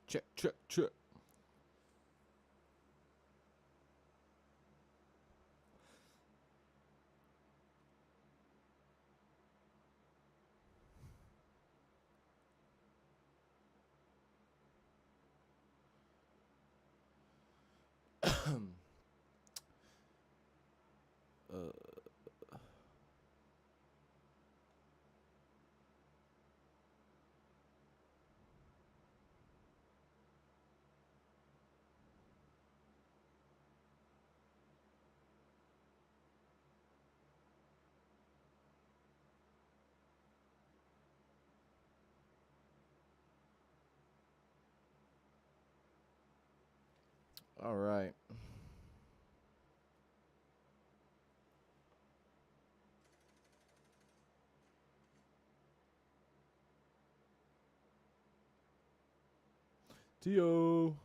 Check, check, check. All right. Tio.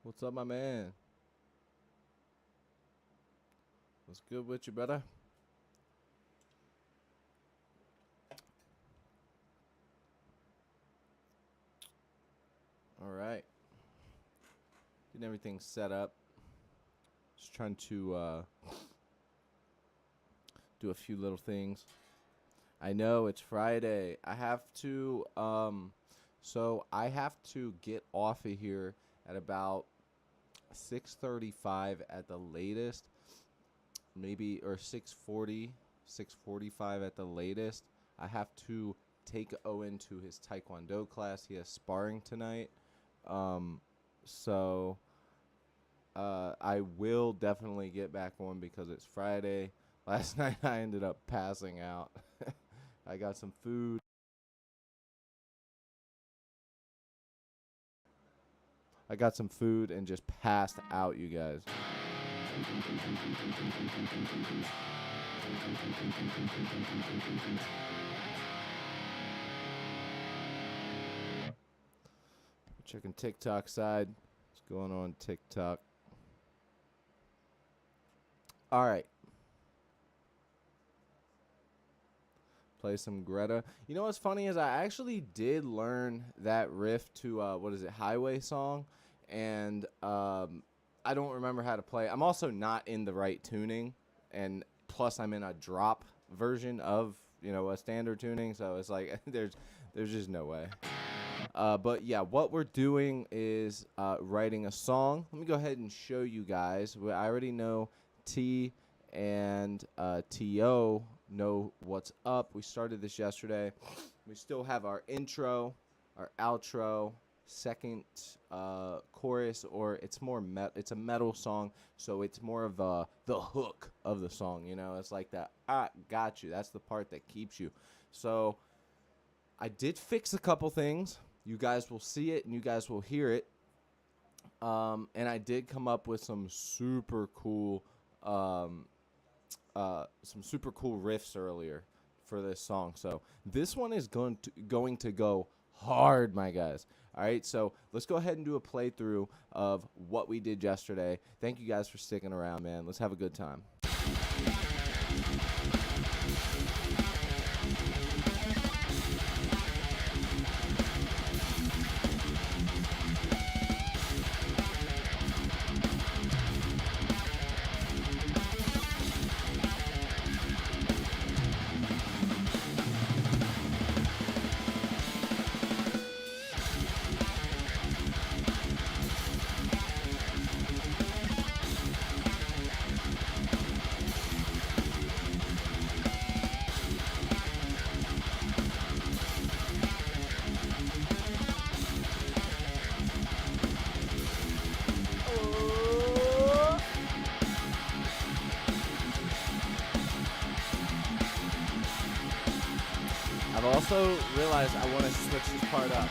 What's up, my man? What's good with you, brother? All right. Getting everything set up. Just trying to do a few little things. I know it's Friday. So I have to get off of here at about 6:35 at the latest. Maybe or 6:40, 6:45 at the latest. I have to take Owen to his taekwondo class. He has sparring tonight. So I will definitely get back on because it's Friday. Last night I ended up passing out. I got some food. I got some food and just passed out, you guys. Checking TikTok side. What's going on TikTok? All right. Play some Greta. You know what's funny is I actually did learn that riff to Highway Song, and I don't remember how to play. I'm also not in the right tuning, and plus I'm in a drop version of a standard tuning, so it's like there's just no way. But yeah, what we're doing is writing a song. Let me go ahead and show you guys. I already know T and TO know what's up. We started this yesterday. We still have our intro, our outro, second chorus, or it's more it's a metal song, so it's more of the hook of the song. It's like that. Got you. That's the part that keeps you. So I did fix a couple things. You guys will see it and you guys will hear it. And I did come up with some super cool riffs earlier for this song. So this one is going to go hard, my guys. All right, so let's go ahead and do a playthrough of what we did yesterday. Thank you guys for sticking around, man. Let's have a good time. I've also realized I want to switch this part up.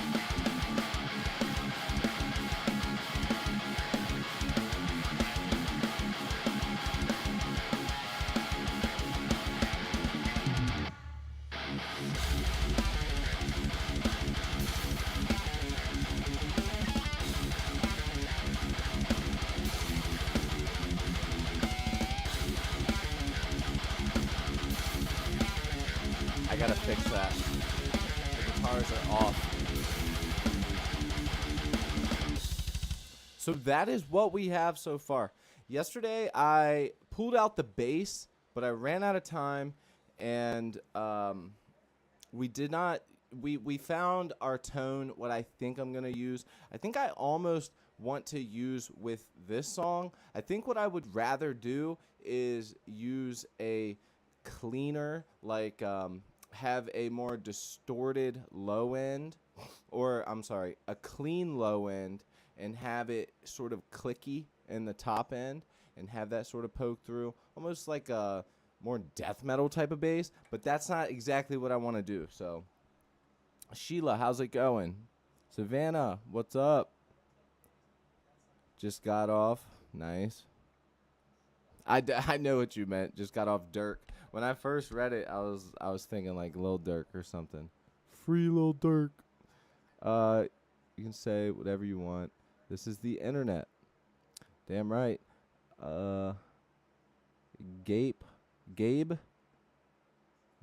I gotta fix that. The guitars are off. So that is what we have so far. Yesterday, I pulled out the bass, but I ran out of time, and we did not. We found our tone. What I think I'm gonna use. I think I almost want to use with this song. I think what I would rather do is use a cleaner, like have a more distorted low end, or I'm sorry, a clean low end, and have it sort of clicky in the top end, and have that sort of poke through, almost like a more death metal type of bass. But that's not exactly what I want to do. So, Sheila, how's it going? Savannah, what's up? Just got off. Nice. I know what you meant. Just got off Dirk. When I first read it, I was thinking like Lil Durk or something. Free Lil Durk. You can say whatever you want. This is the internet. Damn right. Gabe,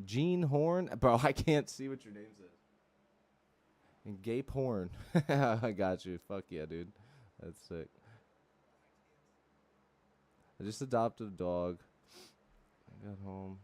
Gene Horn. Bro, I can't see what your name says. And Gabe Horn. I got you. Fuck yeah, dude. That's sick. I just adopted a dog. I got home.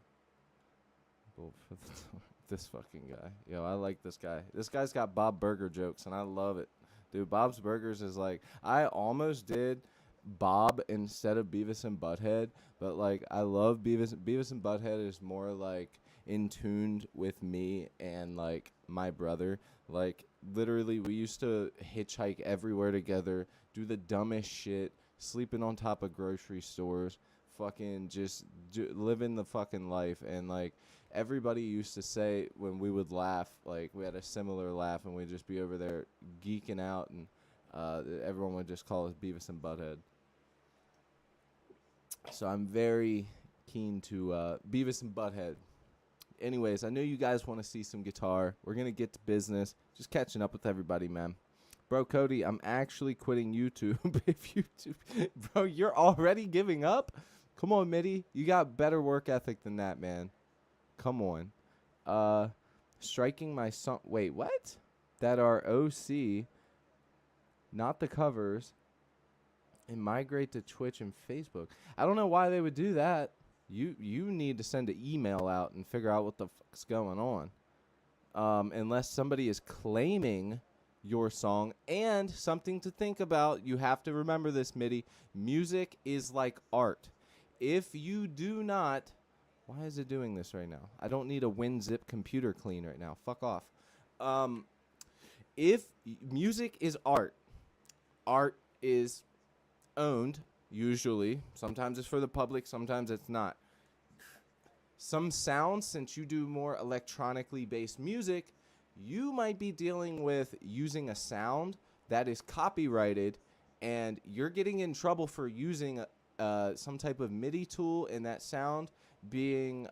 This fucking guy. Yo, I like this guy. This guy's got Bob Burger jokes, and I love it. Dude, Bob's Burgers is like, I almost did Bob instead of Beavis and Butthead, but like, I love Beavis. Beavis and Butthead is more like in tuned with me and like my brother. Like, literally, we used to hitchhike everywhere together, do the dumbest shit, sleeping on top of grocery stores, fucking just living the fucking life. And like, everybody used to say when we would laugh, like we had a similar laugh, and we'd just be over there geeking out, and everyone would just call us Beavis and Butthead. So I'm very keen to Beavis and Butthead. Anyways, I know you guys want to see some guitar. We're going to get to business. Just catching up with everybody, man. Bro, Cody, I'm actually quitting YouTube. If YouTube, bro, you're already giving up? Come on, Mitty. You got better work ethic than that, man. Come on. Striking my song. Wait, what? That are OC, not the covers, and migrate to Twitch and Facebook. I don't know why they would do that. You need to send an email out and figure out what the fuck's going on. Unless somebody is claiming your song. And something to think about, you have to remember this, Mitty. Music is like art. If you do not... Why is it doing this right now? I don't need a WinZip computer clean right now. Fuck off. If music is art, art is owned, usually. Sometimes it's for the public, sometimes it's not. Some sounds, since you do more electronically based music, you might be dealing with using a sound that is copyrighted, and you're getting in trouble for using some type of MIDI tool in that sound being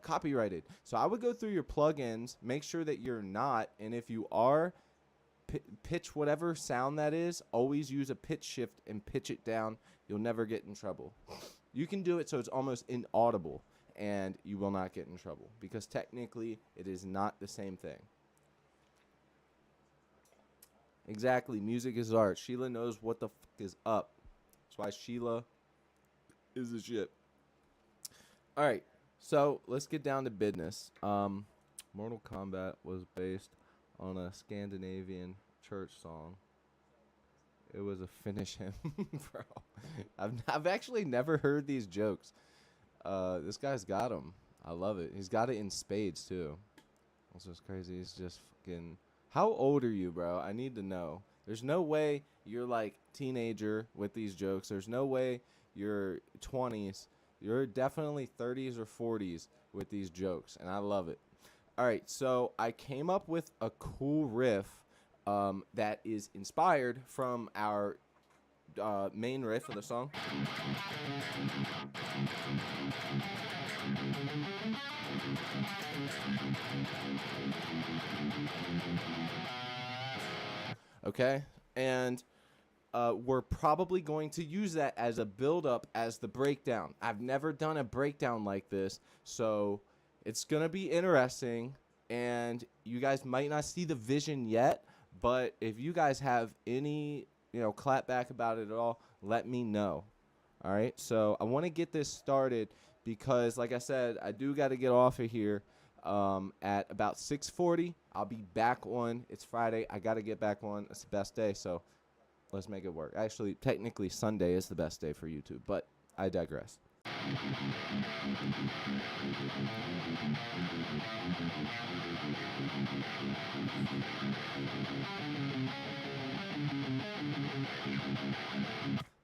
copyrighted. So I would go through your plugins, make sure that you're not, and if you are, pitch whatever sound that is, always use a pitch shift and pitch it down. You'll never get in trouble. You can do it so it's almost inaudible, and you will not get in trouble, because technically it is not the same thing. Exactly, music is art. Sheila knows what the fuck is up. That's why Sheila is the shit. All right, so let's get down to business. Mortal Kombat was based on a Scandinavian church song. It was a finish him, bro. I've actually never heard these jokes. This guy's got them. I love it. He's got it in spades too. Also, it's crazy. He's just fucking. How old are you, bro? I need to know. There's no way you're like teenager with these jokes. There's no way you're 20s. You're definitely 30s or 40s with these jokes, and I love it. All right, so I came up with a cool riff that is inspired from our main riff of the song. Okay, and we're probably going to use that as a build-up as the breakdown. I've never done a breakdown like this, so it's going to be interesting, and you guys might not see the vision yet, but if you guys have any, clap back about it at all, let me know. All right. So I want to get this started because, like I said, I do got to get off of here at about 6:40. I'll be back on. It's Friday. I got to get back on. It's the best day. So let's make it work. Actually, technically, Sunday is the best day for YouTube, but I digress.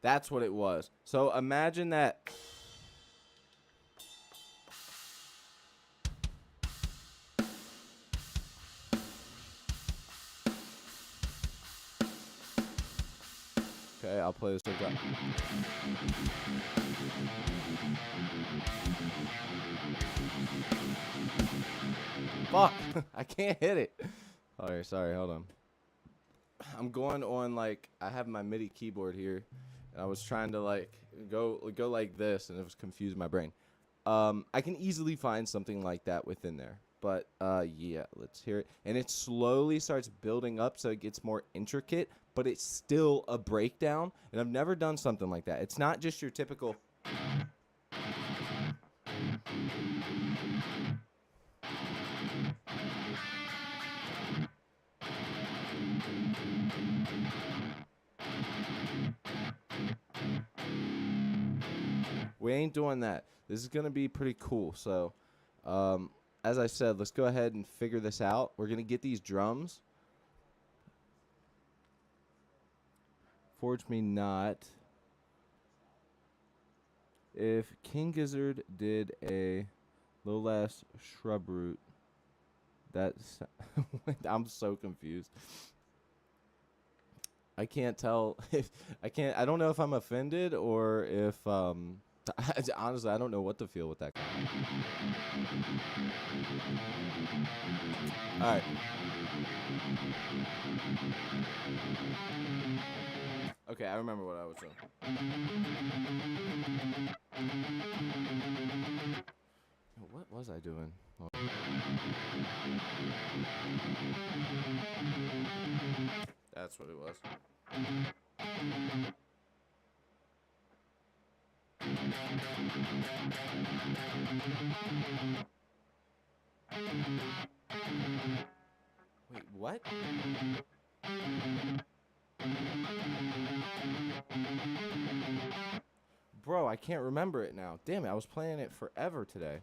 That's what it was. So imagine that. Okay, I'll play this again. Fuck, I can't hit it. Alright, sorry, hold on. I'm going on, like, I have my MIDI keyboard here, and I was trying to, like, go like this, and it was confusing my brain. I can easily find something like that within there. But, yeah, let's hear it. And it slowly starts building up so it gets more intricate, but it's still a breakdown. And I've never done something like that. It's not just your typical... We ain't doing that. This is going to be pretty cool. So, as I said, let's go ahead and figure this out. We're going to get these drums. Forge me not. If King Gizzard did a little ass shrub root, that's... I'm so confused. I can't tell if... I don't know if I'm offended or if... honestly, I don't know what to feel with that guy. Alright. Okay, I remember what I was doing. What was I doing? That's what it was. Wait, what? Bro, I can't remember it now. Damn it, I was playing it forever today.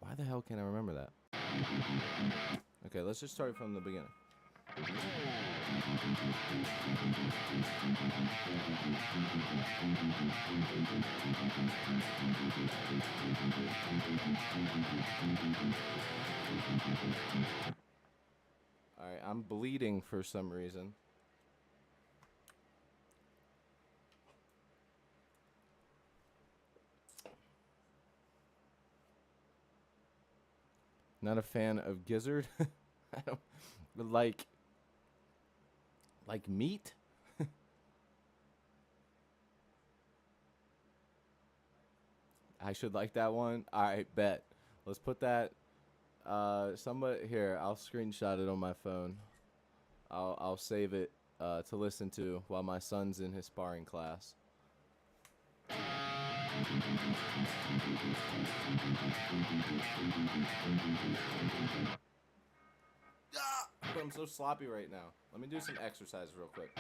Why the hell can't I remember that? Okay, let's just start from the beginning. Alright, I'm bleeding for some reason. Not a fan of gizzard. I don't like meat. I should like that one. All right, bet. Let's put that. Somebody here. I'll screenshot it on my phone. I'll save it to listen to while my son's in his sparring class. I'm so sloppy right now. Let me do some exercise real quick.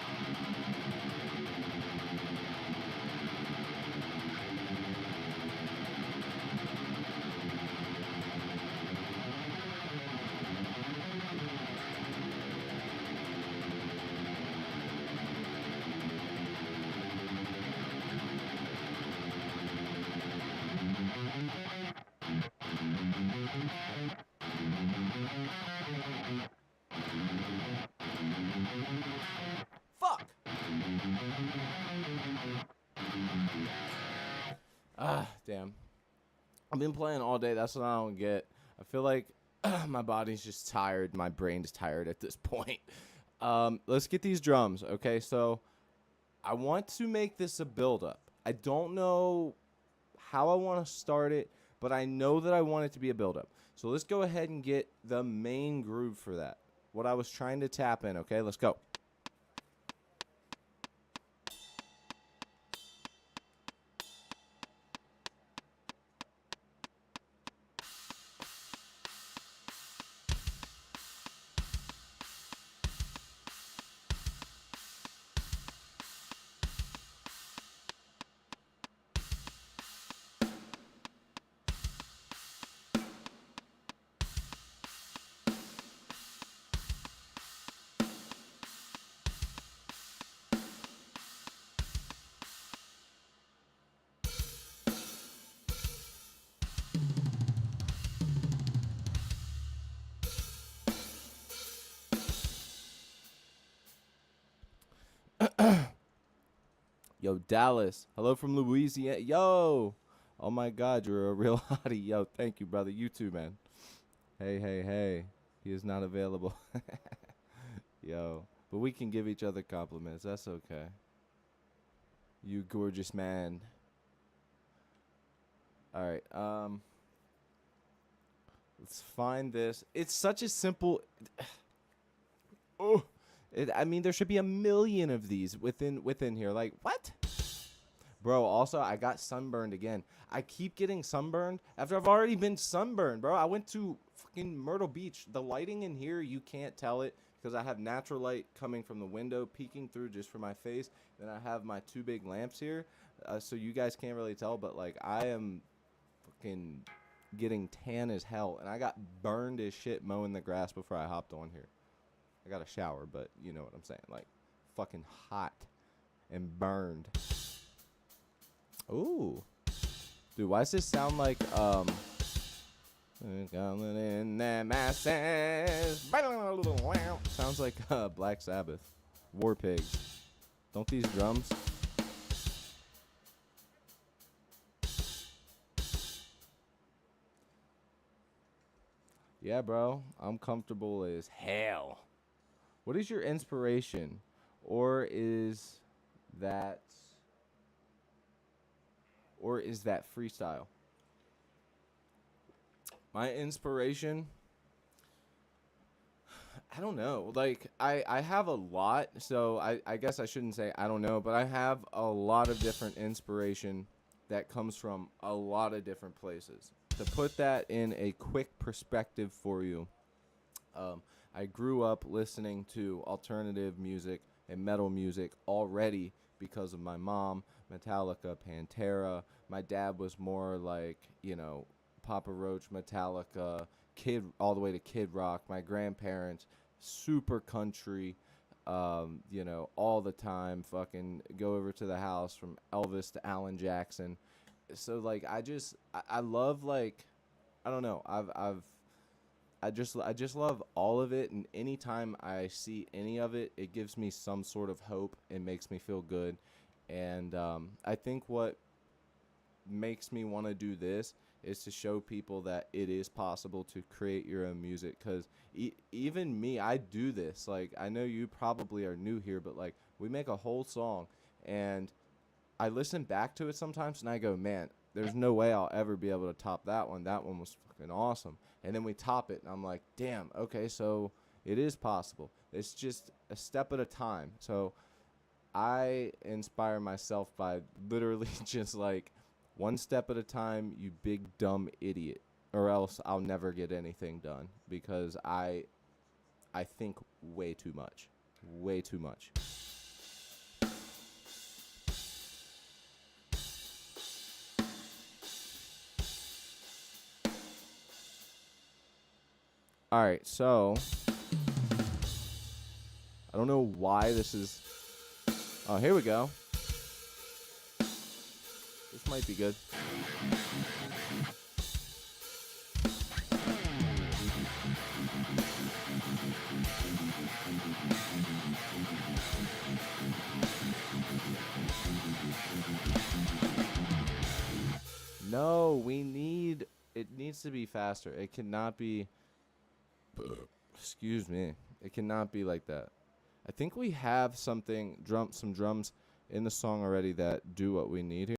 Fuck! Ah, damn. I've been playing all day. That's what I don't get. I feel like my body's just tired. My brain's tired at this point. Let's get these drums, okay? So I want to make this a build-up. I don't know how I want to start it, but I know that I want it to be a build-up. So let's go ahead and get the main groove for that. What I was trying to tap in, okay? Let's go. Yo, Dallas. Hello from Louisiana. Yo. Oh my God, you're a real hottie. Yo, thank you, brother. You too, man. Hey, hey, hey. He is not available. Yo. But we can give each other compliments. That's okay. You gorgeous man. All right. Let's find this. It's such a simple. Oh, I mean, there should be a million of these within here. Like what, bro? Also, I got sunburned again. I keep getting sunburned after I've already been sunburned, bro. I went to fucking Myrtle Beach. The lighting in here, you can't tell it because I have natural light coming from the window, peeking through just for my face. Then I have my two big lamps here, so you guys can't really tell. But like, I am fucking getting tan as hell, and I got burned as shit mowing the grass before I hopped on here. I got a shower, but you know what I'm saying. Like, fucking hot and burned. Ooh. Dude, why does this sound like, coming in that masses. Sounds like Black Sabbath. War Pigs. Don't these drums? Yeah, bro. I'm comfortable as hell. What is your inspiration? Or is that freestyle? My inspiration, I don't know. Like I have a lot, so I guess I shouldn't say I don't know, but I have a lot of different inspiration that comes from a lot of different places. To put that in a quick perspective for you, I grew up listening to alternative music and metal music already because of my mom, Metallica, Pantera. My dad was more like, Papa Roach, Metallica, all the way to Kid Rock. My grandparents, super country, all the time. Fucking go over to the house from Elvis to Alan Jackson. So like, I love, like, I don't know. I just love all of it, and anytime I see any of it, it gives me some sort of hope and makes me feel good. And I think what makes me want to do this is to show people that it is possible to create your own music. Because even me, I do this. Like, I know you probably are new here, but like, we make a whole song, and I listen back to it sometimes, and I go, man, there's no way I'll ever be able to top that one. That one was fucking awesome. And then we top it, and I'm like, damn, okay, so it is possible. It's just a step at a time. So I inspire myself by literally just like, one step at a time, you big dumb idiot, or else I'll never get anything done because I think way too much. Way too much. All right, so I don't know why this is. Oh, here we go. This might be good. No, it needs to be faster. It cannot be, excuse me. It cannot be like that. I think we have some drums in the song already that do what we need here.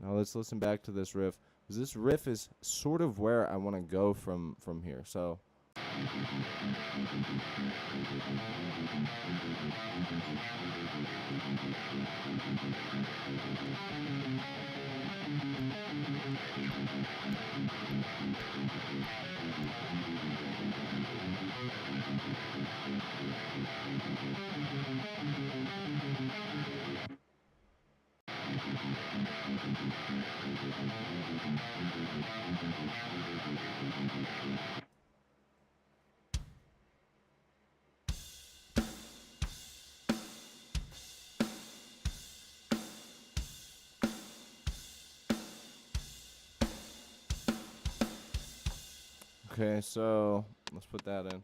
Now let's listen back to this riff. 'Cause this riff is sort of where I want to go from here. So Okay, so let's put that in.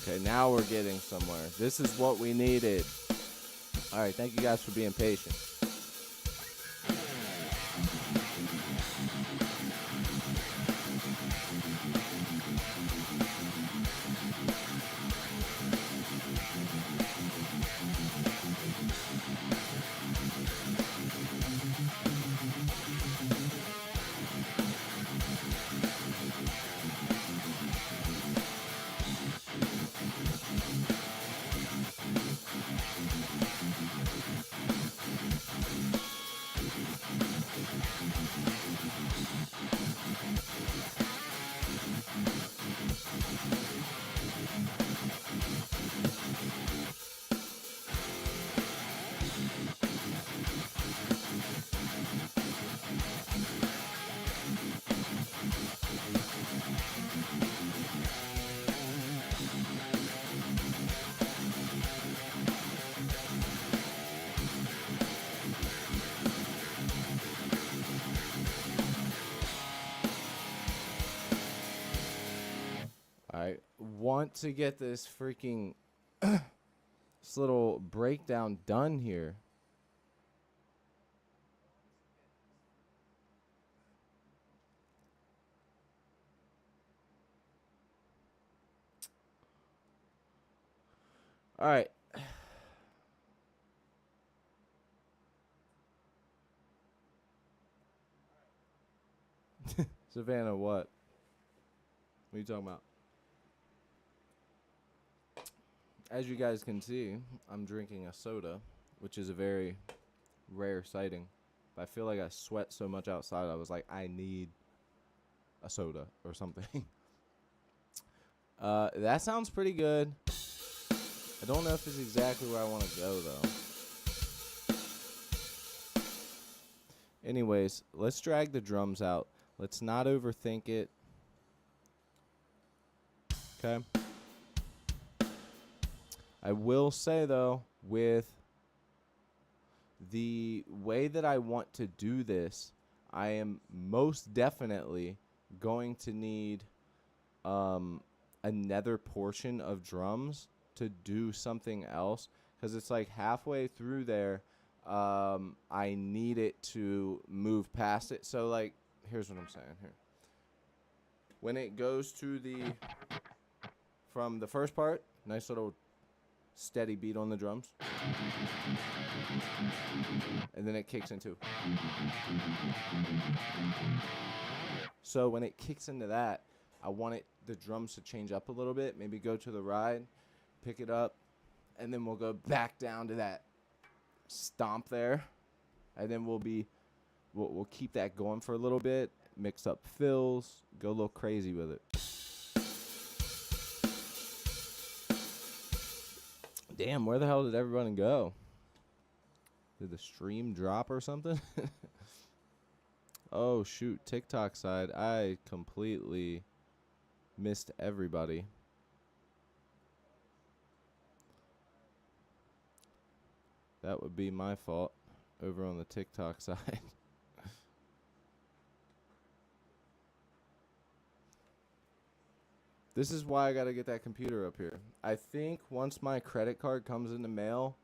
Okay, now we're getting somewhere. This is what we needed. All right, thank you guys for being patient. I want to get this freaking this little breakdown done here. All right. Savannah, what? What are you talking about? As you guys can see, I'm drinking a soda, which is a very rare sighting. But I feel like I sweat so much outside, I was like, I need a soda or something. That sounds pretty good. I don't know if it's exactly where I want to go, though. Anyways, let's drag the drums out. Let's not overthink it. Okay? I will say, though, with the way that I want to do this, I am most definitely going to need another portion of drums to do something else, because it's like halfway through there. I need it to move past it. So, like, here's what I'm saying here. When it goes to from the first part, nice little steady beat on the drums. And then it kicks into. So when it kicks into that, I want the drums to change up a little bit. Maybe go to the ride, pick it up, and then we'll go back down to that stomp there. And then we'll keep that going for a little bit, mix up fills, go a little crazy with it. Damn, where the hell did everyone go? Did the stream drop or something? Oh, shoot. TikTok side. I completely missed everybody. That would be my fault over on the TikTok side. This is why I got to get that computer up here. I think once my credit card comes in the mail,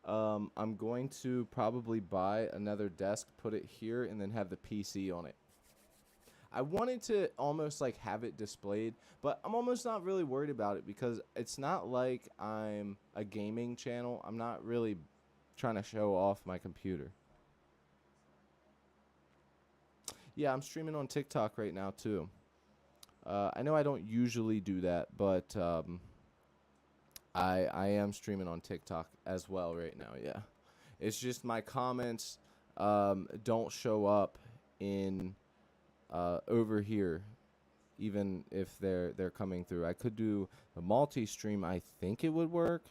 I'm going to probably buy another desk, put it here, and then have the PC on it. I wanted to almost like have it displayed, but I'm almost not really worried about it because it's not like I'm a gaming channel. I'm not really trying to show off my computer. Yeah, I'm streaming on TikTok right now too. I know I don't usually do that, but I am streaming on TikTok as well right now. Yeah, it's just my comments don't show up in over here, even if they're coming through. I could do a multi-stream. I think it would work,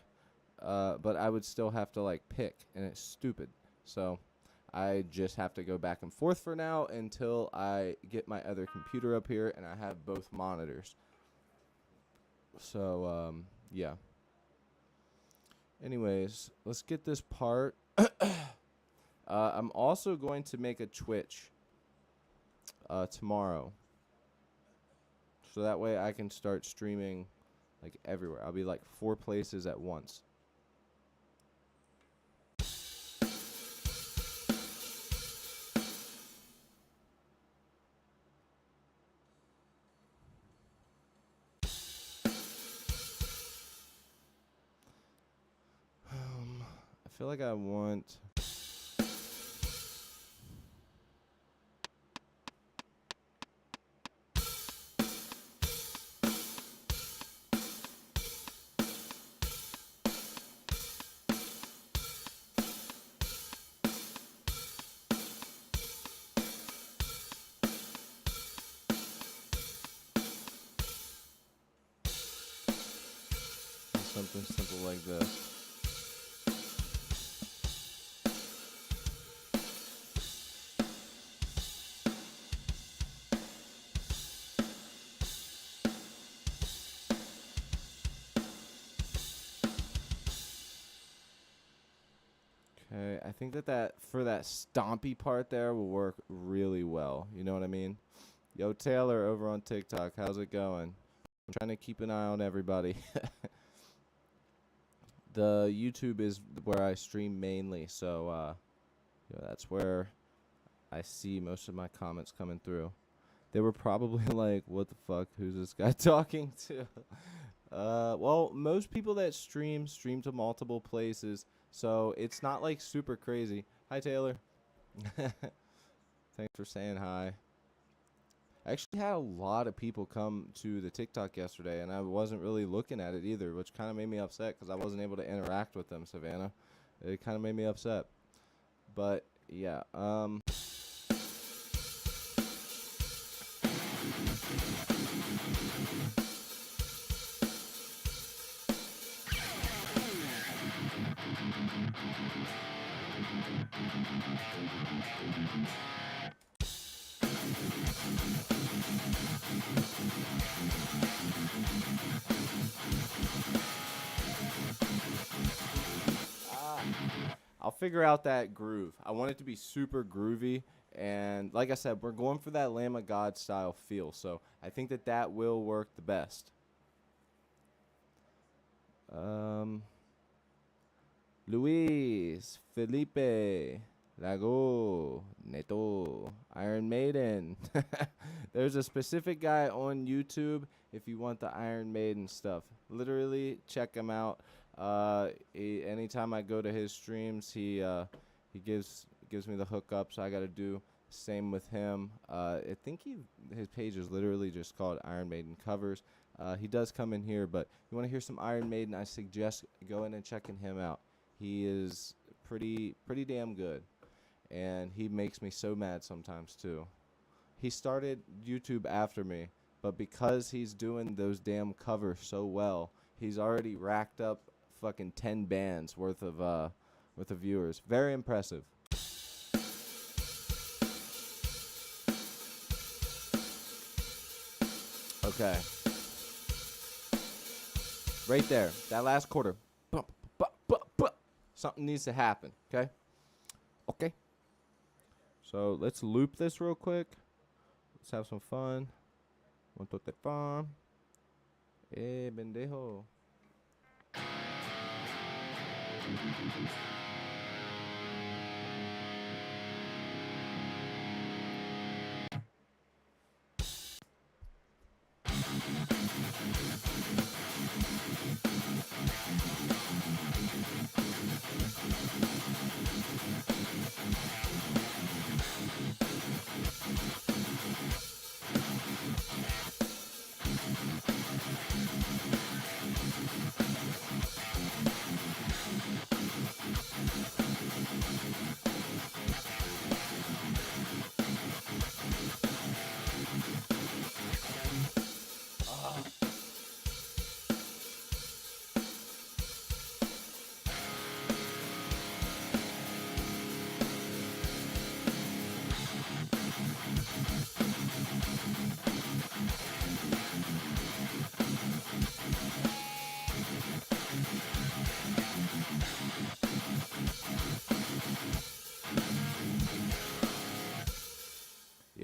but I would still have to like pick, and it's stupid. So I just have to go back and forth for now until I get my other computer up here and I have both monitors. So yeah. Anyways, let's get this part. I'm also going to make a Twitch tomorrow. So that way I can start streaming like everywhere. I'll be like 4 places at once. I feel like I want... something simple like this. Okay, I think that for that stompy part there will work really well. You know what I mean? Yo, Taylor over on TikTok, how's it going? I'm trying to keep an eye on everybody. The YouTube is where I stream mainly, so that's where I see most of my comments coming through. They were probably like, what the fuck, who's this guy talking to? Well, most people that stream to multiple places, so it's not like super crazy. Hi, Taylor. Thanks for saying hi. I actually had a lot of people come to the TikTok yesterday, and I wasn't really looking at it either, which kind of made me upset because I wasn't able to interact with them, Savannah. It kind of made me upset. But, yeah. I'll figure out that groove. I want it to be super groovy, and like I said, we're going for that Lamb of God style feel, so I think that will work the best. Luis, Felipe, Lago, Neto, Iron Maiden. There's a specific guy on YouTube if you want the Iron Maiden stuff. Literally, check him out. Anytime I go to his streams, he gives me the hookup, so I got to do same with him. I think his page is literally just called Iron Maiden Covers. He does come in here, but if you want to hear some Iron Maiden, I suggest going and checking him out. He is pretty damn good, and he makes me so mad sometimes too. He started YouTube after me, but because he's doing those damn covers so well, he's already racked up fucking 10 bands worth of viewers. Very impressive. Okay. Right there. That last quarter. Something needs to happen, okay? Okay. So let's loop this real quick. Let's have some fun. Montote fun. Bendejo.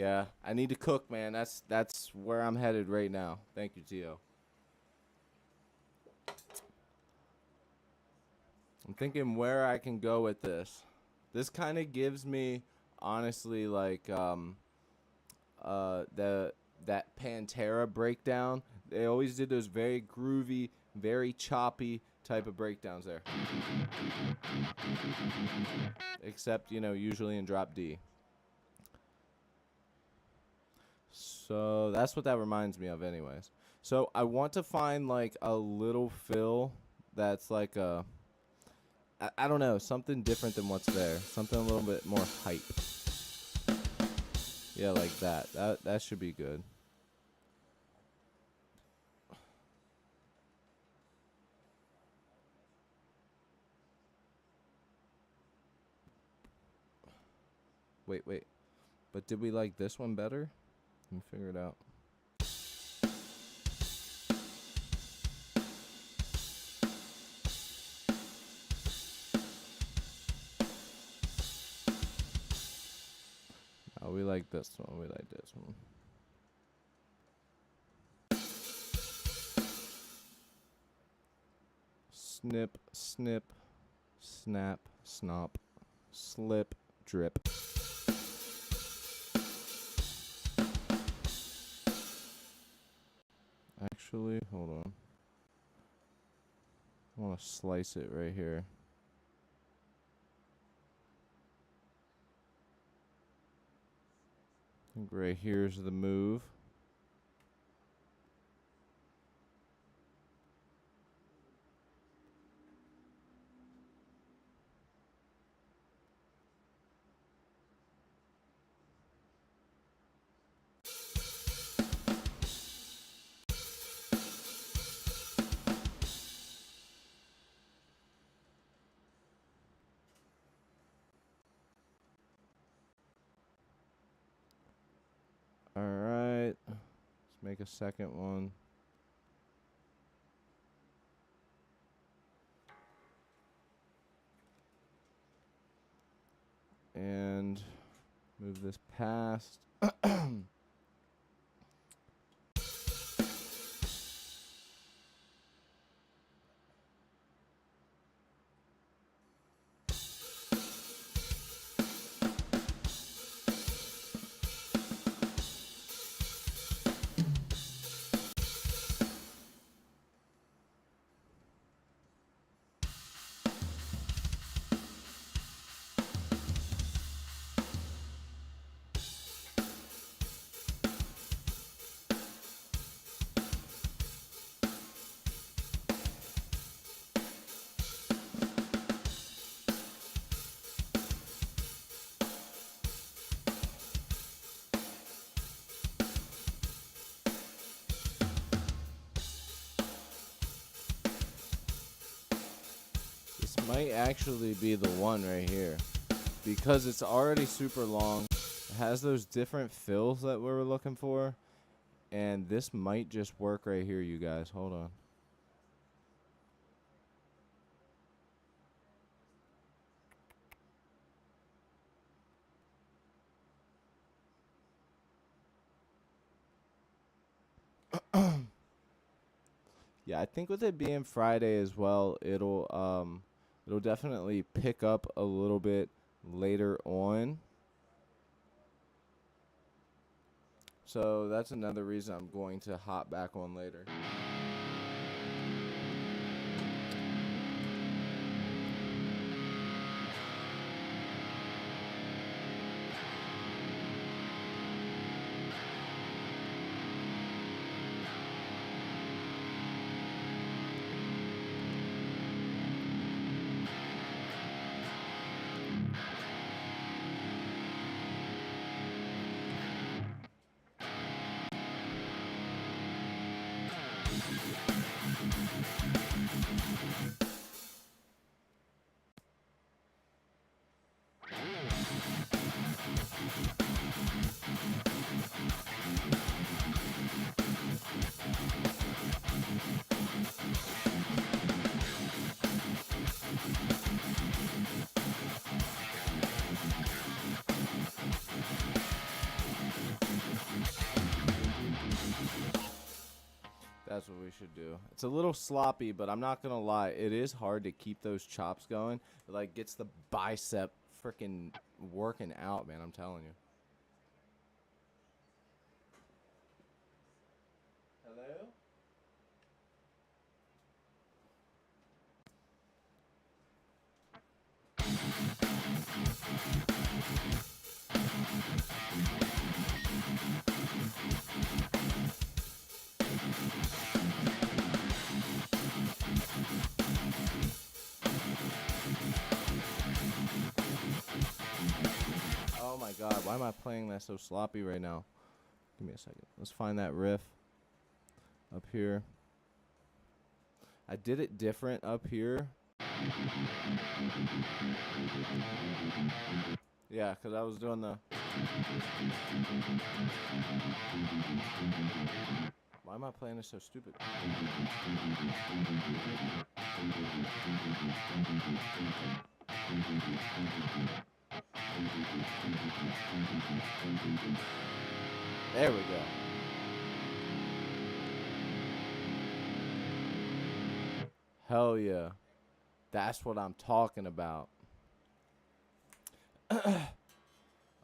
Yeah, I need to cook, man. That's where I'm headed right now. Thank you, Tio. I'm thinking where I can go with this. This kind of gives me, honestly, like the that Pantera breakdown. They always did those very groovy, very choppy type of breakdowns there. Except, usually in drop D. So that's what that reminds me of anyways. So I want to find like a little fill that's like I don't know, something different than what's there. Something a little bit more hype. Yeah, like that. That should be good. Wait. But did we like this one better? Let me figure it out. Oh, we like this one. We like this one. Snip, snip, snap, snop, slip, drip. Actually, hold on. I want to slice it right here. I think right here's the move. Alright. Let's make a second one. And move this past. This might actually be the one right here. Because it's already super long. It has those different fills that we were looking for. And this might just work right here, you guys. Hold on. Yeah, I think with it being Friday as well, it'll definitely pick up a little bit later on. So that's another reason I'm going to hop back on later. That's what we should do. It's a little sloppy, but I'm not gonna lie. It is hard to keep those chops going. It like gets the bicep freaking working out, man. I'm telling you. Hello? Oh my god, why am I playing that so sloppy right now? Give me a second. Let's find that riff up here. I did it different up here. Yeah, because I was doing the... Why am I playing this so stupid? There we go. Hell yeah. That's what I'm talking about.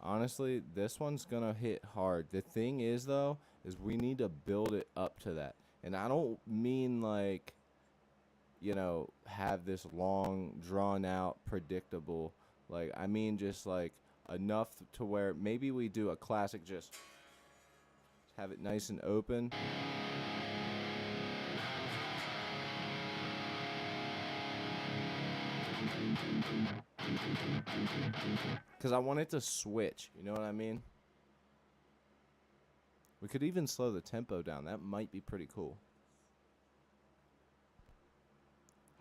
Honestly, this one's gonna hit hard. The thing is, though, is we need to build it up to that. And I don't mean like, you know, have this long, drawn out, predictable. Like, I mean just like enough to where maybe we do a classic, just have it nice and open. Because I want it to switch, you know what I mean? We could even slow the tempo down. That might be pretty cool.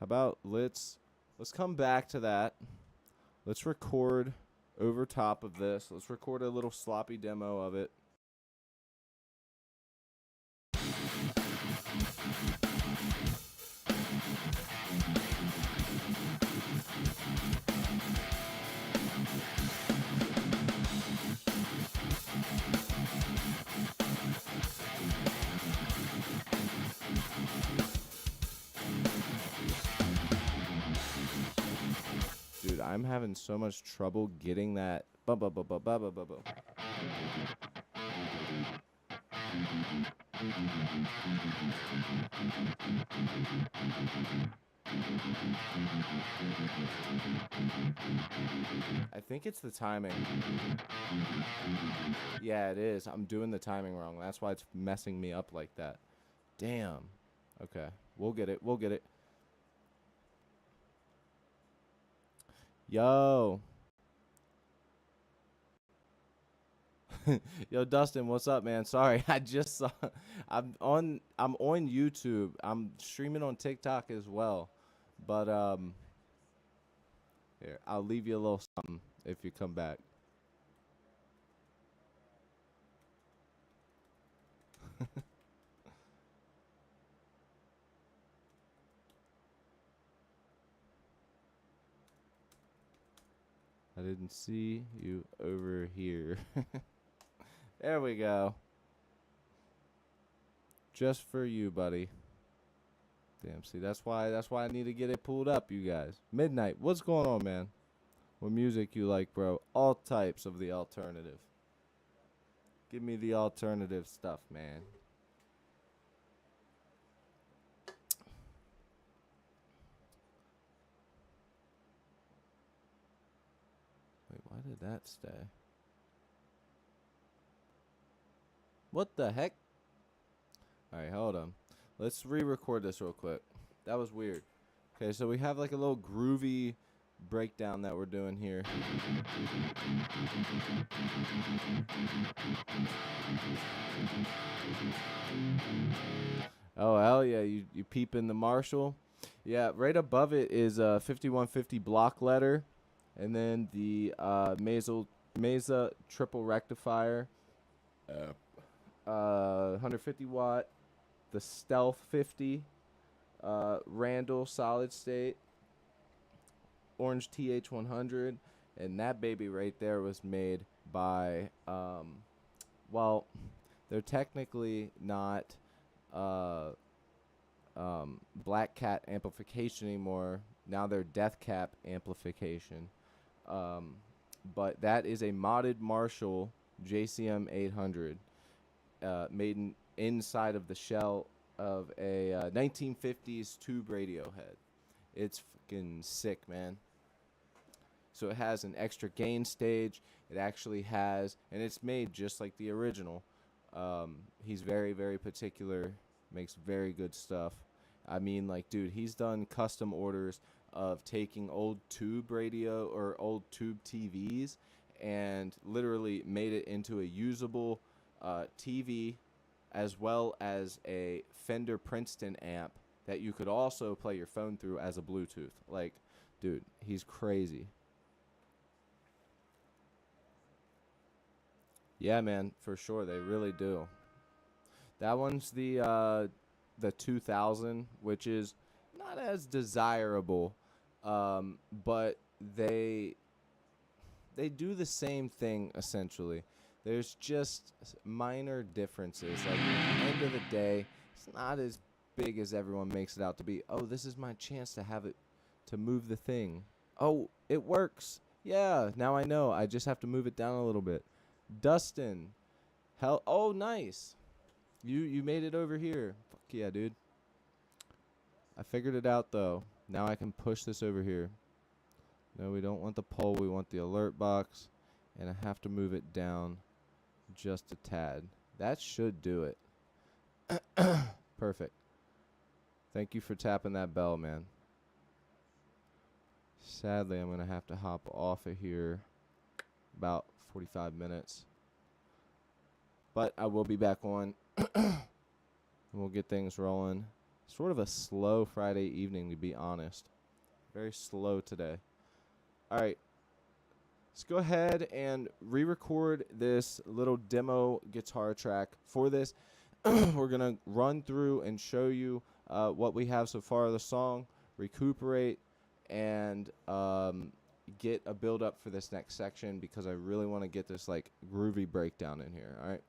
How about let's come back to that. Let's record over top of this. Let's record a little sloppy demo of it. Dude, I'm having so much trouble getting that. I think it's the timing. Yeah, it is. I'm doing the timing wrong. That's why it's messing me up like that. Damn. Okay. We'll get it. We'll get it. Yo. Yo, Dustin, what's up, man? Sorry, I just saw. I'm on YouTube. I'm streaming on TikTok as well. But here, I'll leave you a little something if you come back. I didn't see you over here. There we go. Just for you, buddy. Damn, see, that's why I need to get it pulled up, you guys. Midnight, what's going on, man? What music you like, bro? All types of the alternative. Give me the alternative stuff, man. Wait, why did that stay? What the heck? Alright, hold on. Let's re-record this real quick. That was weird. Okay, so we have like a little groovy breakdown that we're doing here. Oh, hell yeah, you peeping the Marshall? Yeah, right above it is a 5150 block letter, and then the Mesa triple rectifier, 150 watt, the Stealth 50, Randall solid state, Orange TH100, and that baby right there was made by, well, they're technically not Black Cat amplification anymore. Now they're Death Cap amplification. Um, but that is a modded Marshall JCM 800, made inside of the shell of a 1950s tube radio head. It's fucking sick, man. So it has an extra gain stage. It actually has, and it's made just like the original. He's very, very particular, makes very good stuff. I mean, like, dude, he's done custom orders of taking old tube radio or old tube TVs and literally made it into a usable TV, as well as a Fender Princeton amp that you could also play your phone through as a Bluetooth. Like, dude, he's crazy. Yeah, man, for sure, they really do. That one's the 2000, which is not as desirable, but they they do the same thing essentially. There's just minor differences. Like at the end of the day, it's not as big as everyone makes it out to be. Oh, this is my chance to have it to move the thing. Oh, it works. Yeah, now I know. I just have to move it down a little bit. Dustin, hell, oh nice. You made it over here. Fuck yeah, dude. I figured it out though. Now I can push this over here. No, we don't want the pole. We want the alert box. And I have to move it down just a tad. That should do it. Perfect. Thank you for tapping that bell, man. Sadly, I'm going to have to hop off of here about 45 minutes. But I will be back on. And we'll get things rolling. Sort of a slow Friday evening, to be honest. Very slow today. All right. Let's go ahead and re-record this little demo guitar track. For this, we're going to run through and show you what we have so far of the song, recuperate, and get a build up for this next section because I really want to get this like groovy breakdown in here. All right.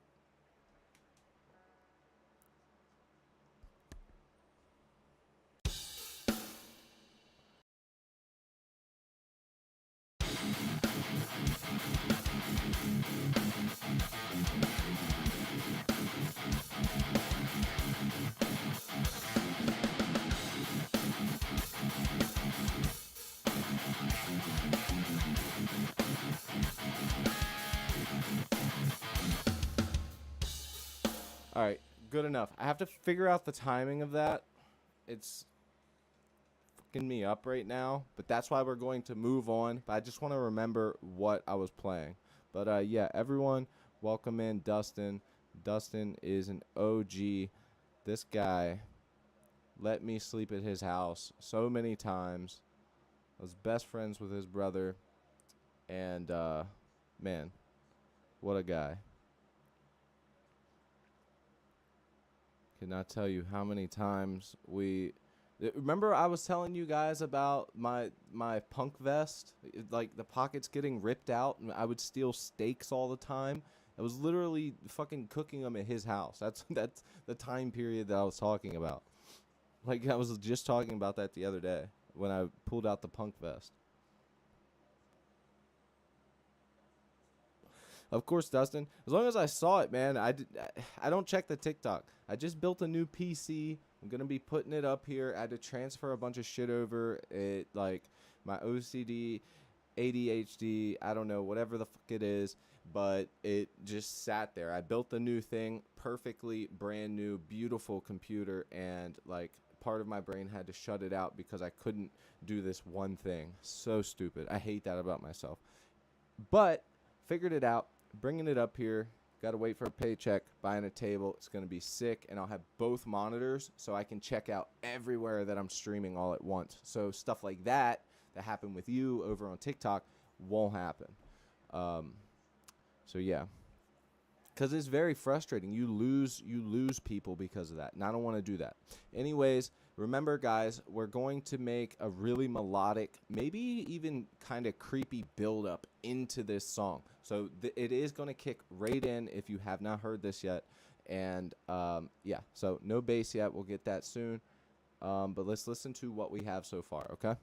All right, good enough. I have to figure out the timing of that. It's fucking me up right now, but that's why we're going to move on. But I just want to remember what I was playing. But yeah, everyone, welcome in Dustin. Dustin is an OG. This guy let me sleep at his house so many times. I was best friends with his brother. And, man, what a guy. Cannot tell you how many times we... Remember I was telling you guys about my punk vest? Like, the pockets getting ripped out, and I would steal steaks all the time. I was literally fucking cooking them at his house. That's the time period that I was talking about. Like, I was just talking about that the other day when I pulled out the punk vest. Of course, Dustin. As long as I saw it, man, I don't check the TikTok. I just built a new PC. I'm going to be putting it up here. I had to transfer a bunch of shit over. It, like, my OCD, ADHD, I don't know, whatever the fuck it is. But it just sat there. I built the new thing, perfectly brand new, beautiful computer. And, like, part of my brain had to shut it out because I couldn't do this one thing. So stupid. I hate that about myself. But figured it out. Bringing it up here. Got to wait for a paycheck. Buying a table. It's going to be sick. And I'll have both monitors so I can check out everywhere that I'm streaming all at once. So stuff like that happened with you over on TikTok won't happen. So yeah. Because it's very frustrating. You lose people because of that. And I don't want to do that. Anyways, remember, guys, we're going to make a really melodic, maybe even kind of creepy build-up into this song. So it is going to kick right in if you have not heard this yet. And, yeah, so no bass yet. We'll get that soon. But let's listen to what we have so far, okay?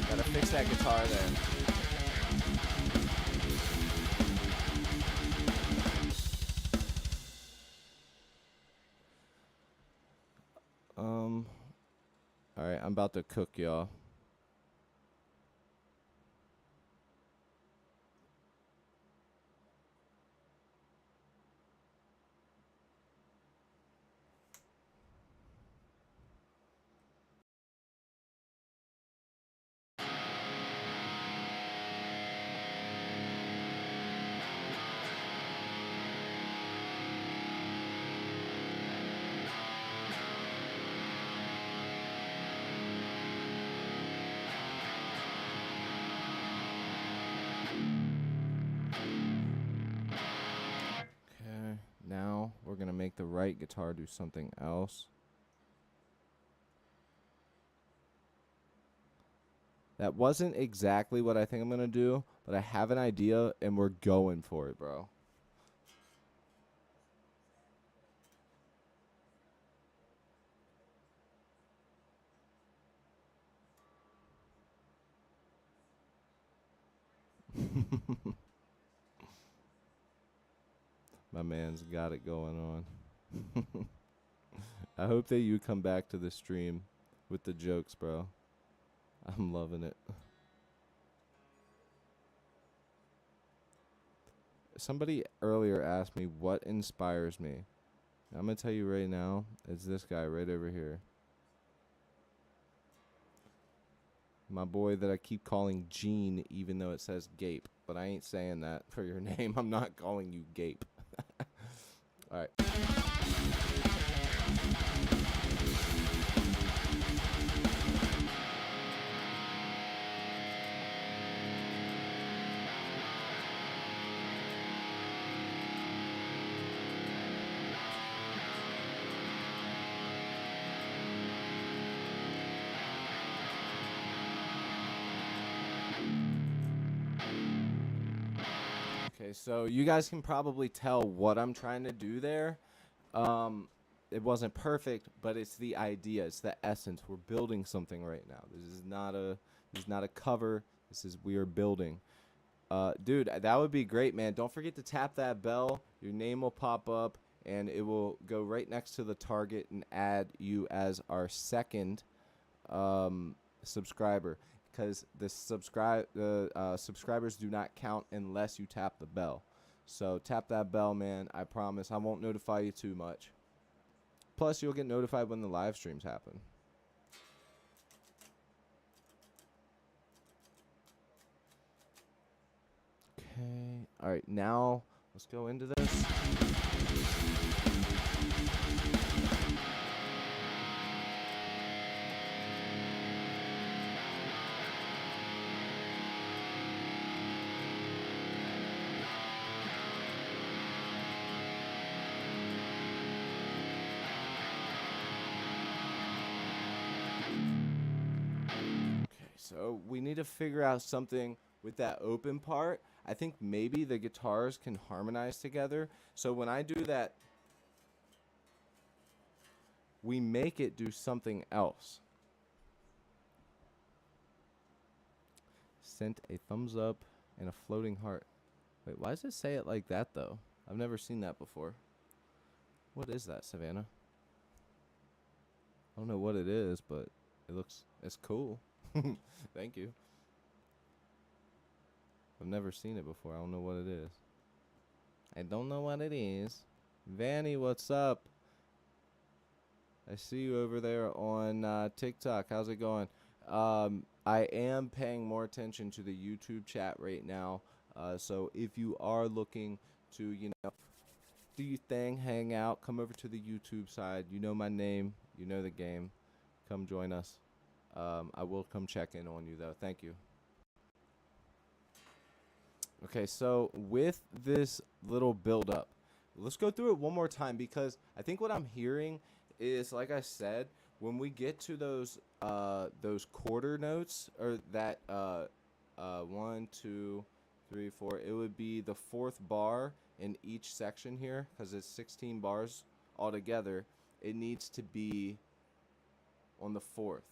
Gotta fix that guitar there. Alright, I'm about to cook, y'all. Okay, now we're gonna make the right guitar do something else. That wasn't exactly what I think I'm gonna do, but I have an idea and we're going for it, bro. My man's got it going on. I hope that you come back to the stream with the jokes, bro. I'm loving it. Somebody earlier asked me what inspires me. I'm going to tell you right now, it's this guy right over here. My boy that I keep calling Gene, even though it says Gape. But I ain't saying that for your name. I'm not calling you Gape. All right. Okay, so you guys can probably tell what I'm trying to do there. It wasn't perfect, but it's the idea. It's the essence. We're building something right now. This is not a cover. This is we are building. Dude, that would be great, man. Don't forget to tap that bell. Your name will pop up, and it will go right next to the target and add you as our second subscriber. Because the subscribers do not count unless you tap the bell. So tap that bell, man. I promise I won't notify you too much. Plus, you'll get notified when the live streams happen. Okay. All right. Now let's go into this. So we need to figure out something with that open part. I think maybe the guitars can harmonize together. So when I do that, we make it do something else. Sent a thumbs up and a floating heart. Wait, why does it say it like that, though? I've never seen that before. What is that, Savannah? I don't know what it is, but it's cool. Thank you. I've never seen it before. I don't know what it is. I don't know what it is. Vanny, what's up? I see you over there on TikTok. How's it going? I am paying more attention to the YouTube chat right now. So if you are looking to, do your thing, hang out, come over to the YouTube side. You know my name. You know the game. Come join us. I will come check in on you, though. Thank you. Okay, so with this little build up, let's go through it one more time because I think what I'm hearing is, like I said, when we get to those quarter notes, or that 1, 2, 3, 4, it would be the fourth bar in each section here because it's 16 bars altogether. It needs to be on the fourth.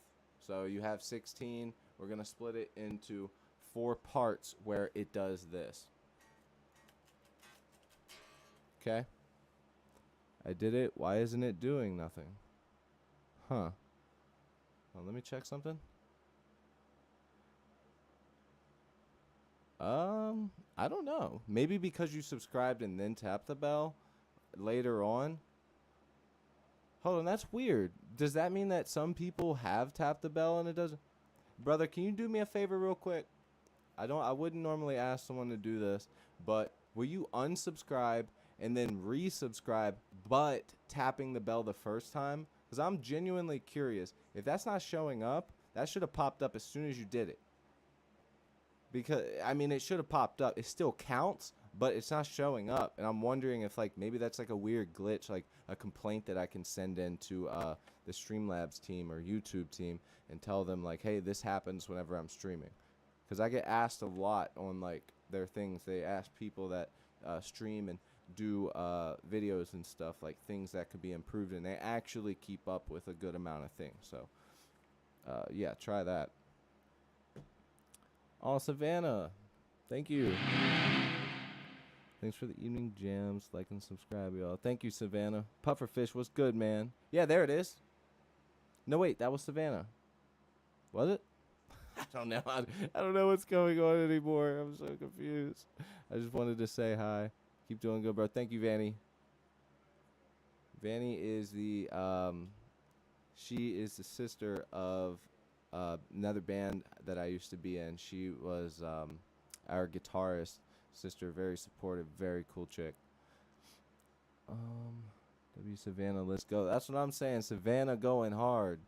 So you have 16. We're gonna split it into 4 parts where it does this. Okay. I did it. Why isn't it doing nothing? Huh. Well, let me check something. I don't know. Maybe because you subscribed and then tapped the bell later on. Hold on, that's weird. Does that mean that some people have tapped the bell and it doesn't? Brother, can you do me a favor real quick? I wouldn't normally ask someone to do this, but will you unsubscribe and then resubscribe, but tapping the bell the first time? Because I'm genuinely curious. If that's not showing up, that should have popped up as soon as you did it. Because, I mean, it should have popped up. It still counts, but it's not showing up. And I'm wondering if, like, maybe that's like a weird glitch, like a complaint that I can send in to the Streamlabs team or YouTube team and tell them, like, hey, this happens whenever I'm streaming. Because I get asked a lot on, like, their things. They ask people that stream and do videos and stuff, like things that could be improved, and they actually keep up with a good amount of things. So, yeah, try that. Oh, Savannah, thank you. Thanks for the evening jams. Like and subscribe, y'all. Thank you, Savannah. Pufferfish, what's good, man? Yeah, there it is. No, wait, that was Savannah. Was it? I don't know. I don't know what's going on anymore. I'm so confused. I just wanted to say hi. Keep doing good, bro. Thank you, Vanny. Vanny is she is the sister of another band that I used to be in. She was our guitarist sister, very supportive, very cool chick. W Savannah, let's go. That's what I'm saying. Savannah going hard.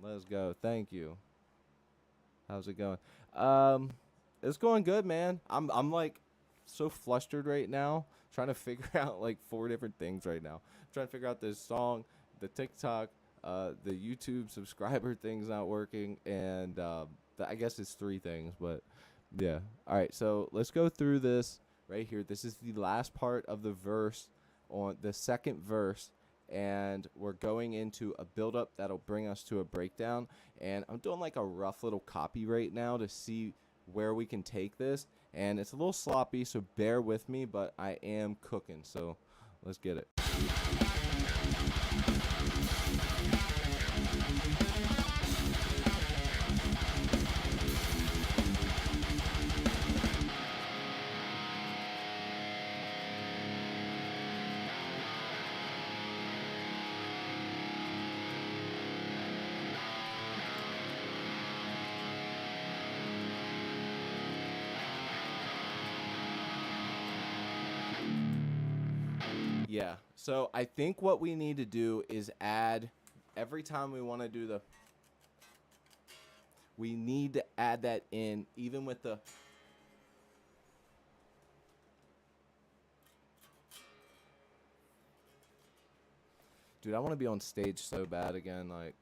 Let's go. Thank you. How's it going? It's going good, man. I'm like so flustered right now, trying to figure out like 4 different things right now. I'm trying to figure out this song, the TikTok, the YouTube subscriber thing's not working, and I guess it's 3 things, but yeah. All right, so let's go through this right here. This is the last part of the verse, on the second verse, and we're going into a build-up that'll bring us to a breakdown. And I'm doing like a rough little copy right now to see where we can take this, and it's a little sloppy, so bear with me, but I am cooking, so let's get it. Yeah, so I think what we need to do is add, every time we want to do we need to add that in, even with the, dude, I want to be on stage so bad again. Like,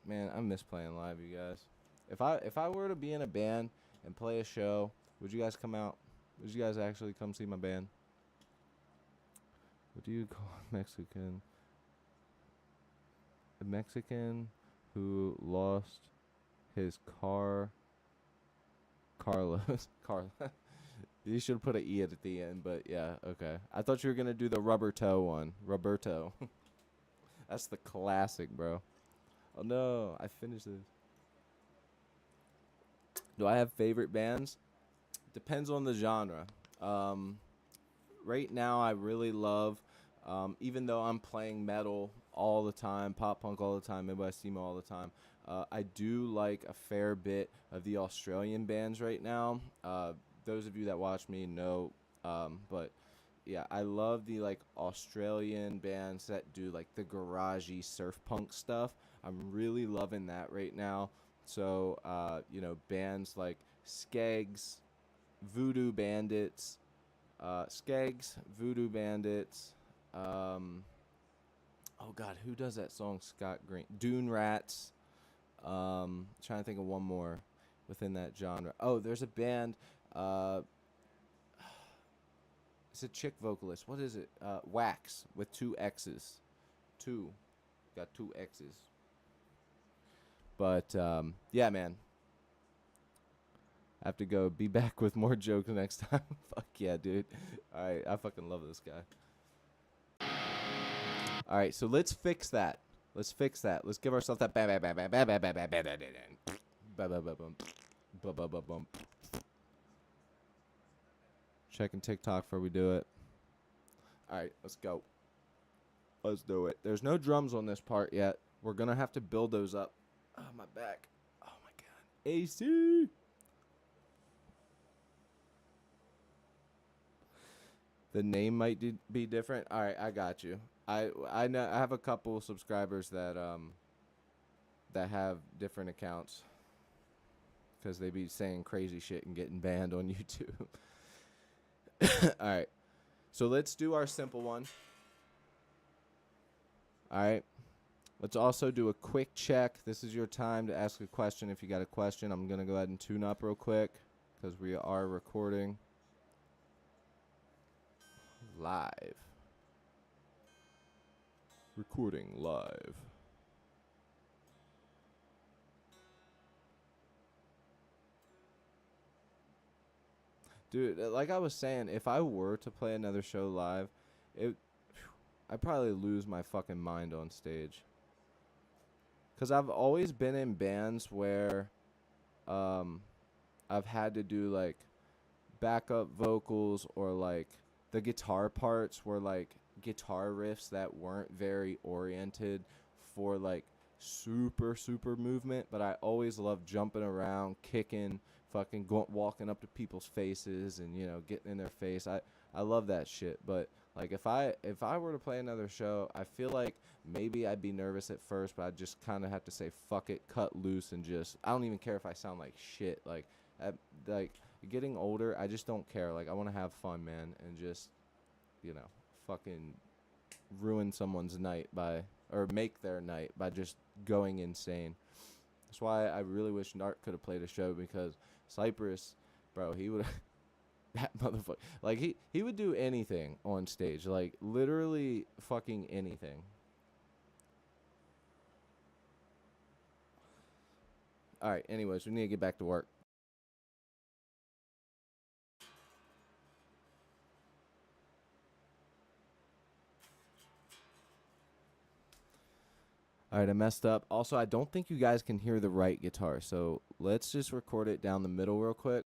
man, I miss playing live, you guys. If I were to be in a band and play a show, would you guys come out? Would you guys actually come see my band? What do you call Mexican? a Mexican who lost his car. Carlos. Carlos. You should put an E at the end, but yeah, okay. I thought you were gonna do the rubber toe one. Roberto. That's the classic, bro. Oh no, I finished this. Do I have favorite bands? Depends on the genre. Right now, I really love, even though I'm playing metal all the time, pop punk all the time, Midwest emo all the time, I do like a fair bit of the Australian bands right now. Those of you that watch me know, but yeah, I love the like Australian bands that do like the garagey surf punk stuff. I'm really loving that right now. So, bands like Skeggs, Voodoo Bandits, Skeggs, Voodoo Bandits. Oh God, who does that song? Scott Green, Dune Rats. Trying to think of one more within that genre. Oh, there's a band. It's a chick vocalist. What is it? Wax with two X's. Got two X's. But yeah, man. I have to go. Be back with more jokes next time. Fuck yeah, dude. All right, I fucking love this guy. All right, so let's fix that. Let's give ourselves that bam bam bam bam bam bam bam bam bam bam bam bam. Checking TikTok before we do it. All right, let's go. Let's do it. There's no drums on this part yet. We're gonna have to build those up. Oh, my back. Oh my God. AC. The name might be different. All right, I got you. I know I have a couple subscribers that have different accounts because they be saying crazy shit and getting banned on YouTube. All right, so let's do our simple one. All right, let's also do a quick check. This is your time to ask a question. If you got a question, I'm gonna go ahead and tune up real quick because we are recording live. Recording live. Dude, like I was saying, if I were to play another show live, I'd probably lose my fucking mind on stage. Cause I've always been in bands where I've had to do like backup vocals, or like the guitar parts were like guitar riffs that weren't very oriented for like super movement, but I always loved jumping around, kicking, fucking walking up to people's faces and getting in their face. I love that shit. But like if I were to play another show, I feel like maybe I'd be nervous at first, but I'd just kind of have to say fuck it, cut loose, and just I don't even care if I sound like shit. Like getting older, I just don't care. Like I want to have fun, man, and just fucking ruin someone's night or make their night by just going insane. That's why I really wish Narc could have played a show, because Cypress, bro, he would that motherfucker, like he would do anything on stage, like literally fucking anything. All right, anyways, we need to get back to work. All right, I messed up. Also, I don't think you guys can hear the right guitar, so let's just record it down the middle real quick.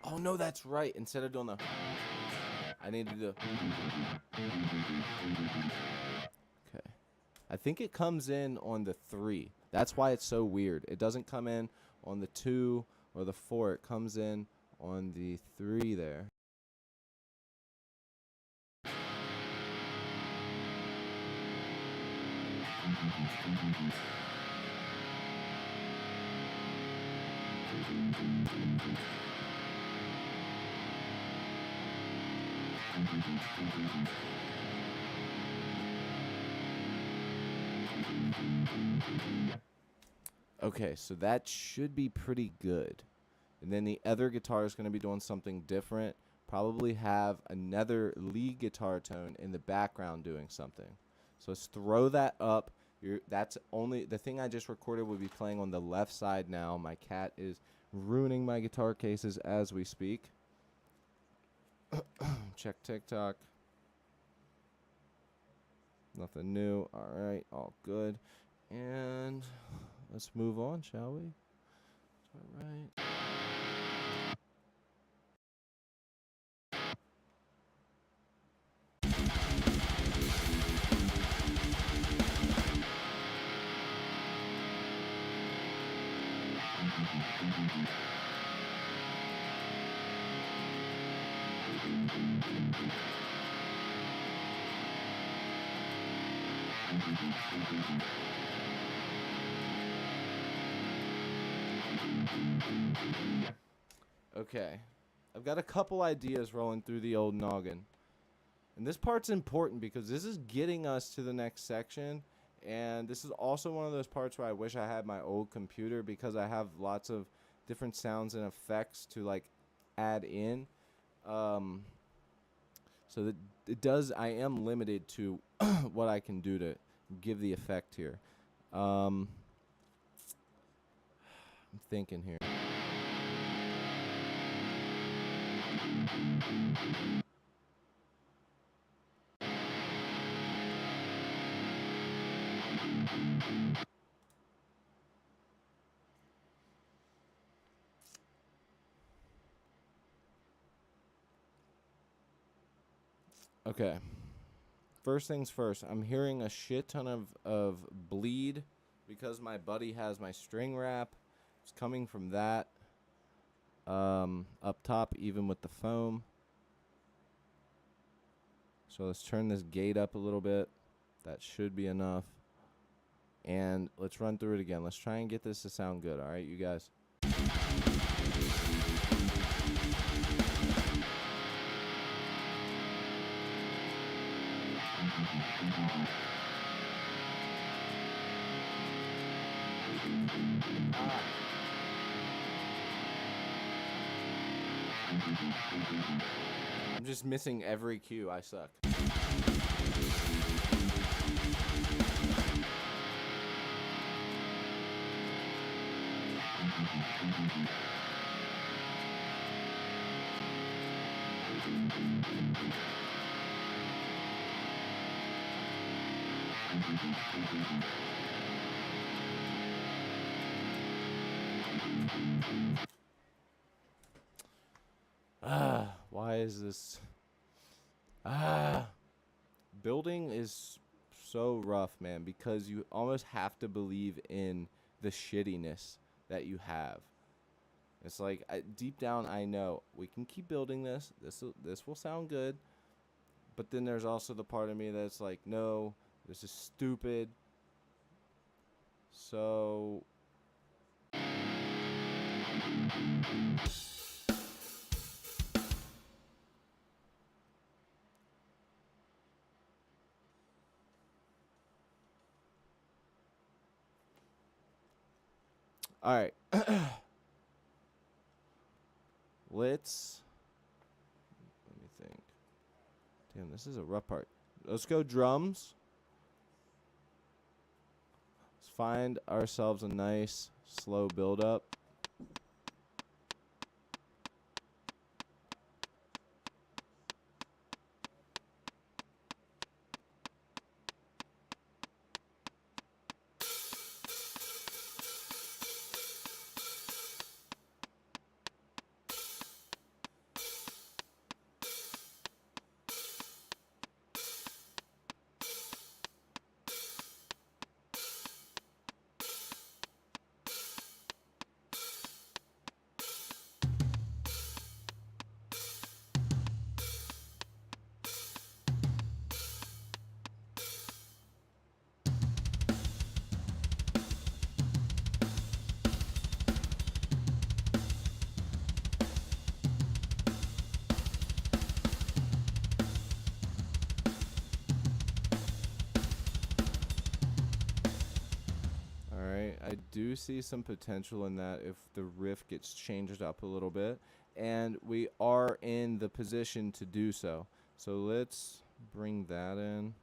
Oh no, that's right. Instead of doing the, I need to do. Okay. I think it comes in on the 3. That's why it's so weird. It doesn't come in on the 2 or the 4. It comes in on the 3 there. Okay, so that should be pretty good. And then the other guitar is going to be doing something different. Probably have another lead guitar tone in the background doing something. So let's throw that up. That's only the thing I just recorded will be playing on the left side now. My cat is ruining my guitar cases as we speak. Check TikTok. Nothing new. All right, all good. And let's move on, shall we? All right. Okay. I've got a couple ideas rolling through the old noggin. And this part's important because this is getting us to the next section. And this is also one of those parts where I wish I had my old computer because I have lots of different sounds and effects to like add in. So that it does, I am limited to what I can do to give the effect here. I'm thinking here. Okay. First things first, I'm hearing a shit ton of bleed because my buddy has my string wrap. It's coming from that up top, even with the foam. So let's turn this gate up a little bit. That should be enough. And let's run through it again. Let's try and get this to sound good. All right, you guys. I'm just missing every cue. I suck. Why is this? Building is so rough, man, because you almost have to believe in the shittiness that you have. It's like deep down, I know we can keep building this. This will sound good, but then there's also the part of me that's like, no, this is stupid. So. All right. Let me think. Damn, this is a rough part. Let's go drums. Let's find ourselves a nice slow build up. do see some potential in that if the riff gets changed up a little bit, and we are in the position to do so. So let's bring that in.